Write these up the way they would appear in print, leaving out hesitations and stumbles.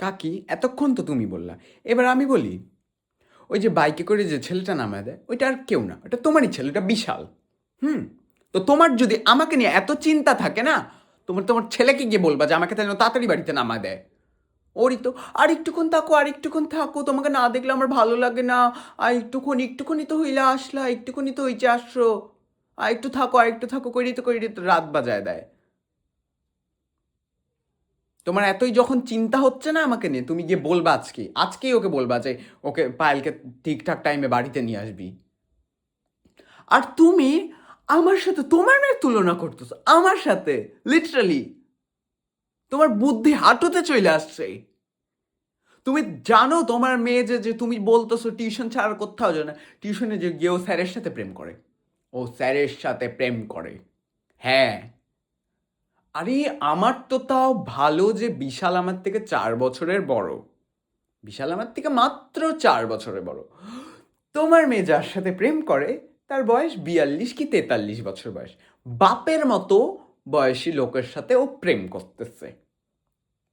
কাকি এতক্ষণ তো তুমি বললা, এবার আমি বলি। ওই যে বাইকে করে যে ছেলেটা নামায় দেয় ওইটা আর কেউ না, ওটা তোমারই ছেলে, ওটা বিশাল। হুম। তো তোমার যদি আমাকে নিয়ে এত চিন্তা থাকে না, তোমার তোমার ছেলেকে গিয়ে বলবা যে আমাকে যেন তাড়াতাড়ি বাড়িতে নামায় দেয়। ওরই তো, আর একটুক্ষণ থাকো, আর একটুক্ষণ থাকো, তোমাকে না দেখলে আমার ভালো লাগে না। আর একটুক্ষণই তো হইলে আসলা, একটুক্ষণই তো হইছে আসছো। আর একটু থাকো, করি তো রাত বাজায় দেয়। তোমার এতই যখন চিন্তা হচ্ছে না আমাকে নিয়ে, তুমি গিয়ে বলবা আজকেই ওকে বলবা যে ওকে পায়েলকে ঠিকঠাক টাইমে বাড়িতে নিয়ে আসবি। আর তুমি আমার সাথে তোমার মেয়ের তুলনা করতেছো আমার সাথে, লিটারালি। তোমার বুদ্ধি হাঁটুতে চলে আসছে। তুমি জানো তোমার মেয়ে যে যে তুমি বলতেছো টিউশন ছাড়া কোথাও যায় না, টিউশনে যে গিয়ে ও স্যারের সাথে প্রেম করে। ও স্যারের সাথে প্রেম করে। হ্যাঁ। আরে আমার তো তাও ভালো যে বিশাল আমার থেকে 4 বছরের বড়। বিশাল আমার থেকে মাত্র 4 বছরের বড়। তোমার মেয়ে যার সাথে প্রেম করে তার বয়স 42 কি 43 বছর বয়স। বাপের মতো বয়সী লোকের সাথে ও প্রেম করতেছে।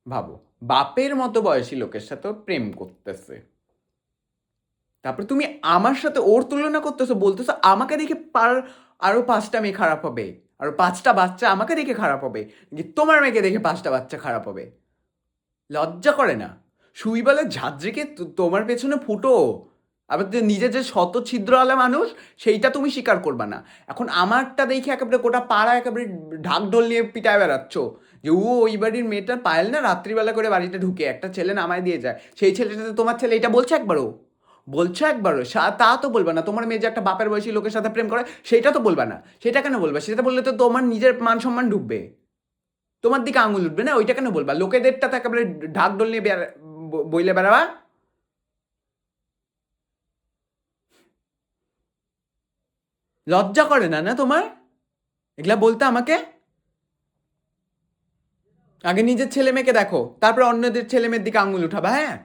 ভাবো, বাপের মতো বয়সী লোকের সাথে ও প্রেম করতেছে। তারপর তুমি আমার সাথে ওর তুলনা করতেছো, বলতেছো আমাকে দেখে আরো 5টা মেয়ে খারাপ হবে, আরো 5টা বাচ্চা আমাকে দেখে খারাপ হবে, নাকি তোমার মেয়েকে দেখে 5টা বাচ্চা খারাপ হবে? লজ্জা করে না? সুই বলে ঝাঁঝরিকে তোমার পেছনে ফুটো। আবার যে নিজে যে শত ছিদ্রওয়ালা মানুষ, সেইটা তুমি স্বীকার করবা না। এখন আমারটা দেখে একেবারে গোটা পাড়া একেবারে ঢাকঢোল নিয়ে পিটায় বেড়াচ্ছ যে ওই বাড়ির মেয়েটা পায়েল না রাত্রিবেলা করে বাড়িতে ঢুকে একটা ছেলে নামায় দিয়ে যায়, সেই ছেলেটা তোমার ছেলে, এটা বলছে একবারও? বলছো একবারও? তা তো বলবা না। তোমার মেয়ে যে একটা বাপের বয়সী লোকের সাথে প্রেম করে সেইটা তো বলবা না। সেটা কেন বলবা? সেটা বললে তো তোমার নিজের মান সম্মান ডুববে, তোমার দিকে আঙুল উঠবে না। ওইটা কেন বলবা? লোকেদেরটা তো একেবারে ঢাকঢোল নিয়ে বইলে বেড়াবা। লজ্জা করে না না তোমার এগুলা বলতে আমাকে? আগে নিজের ছেলে মেয়েকে দেখো, তারপর অন্যদের ছেলে মেয়ের দিকে আঙুল উঠাবা। হ্যাঁ।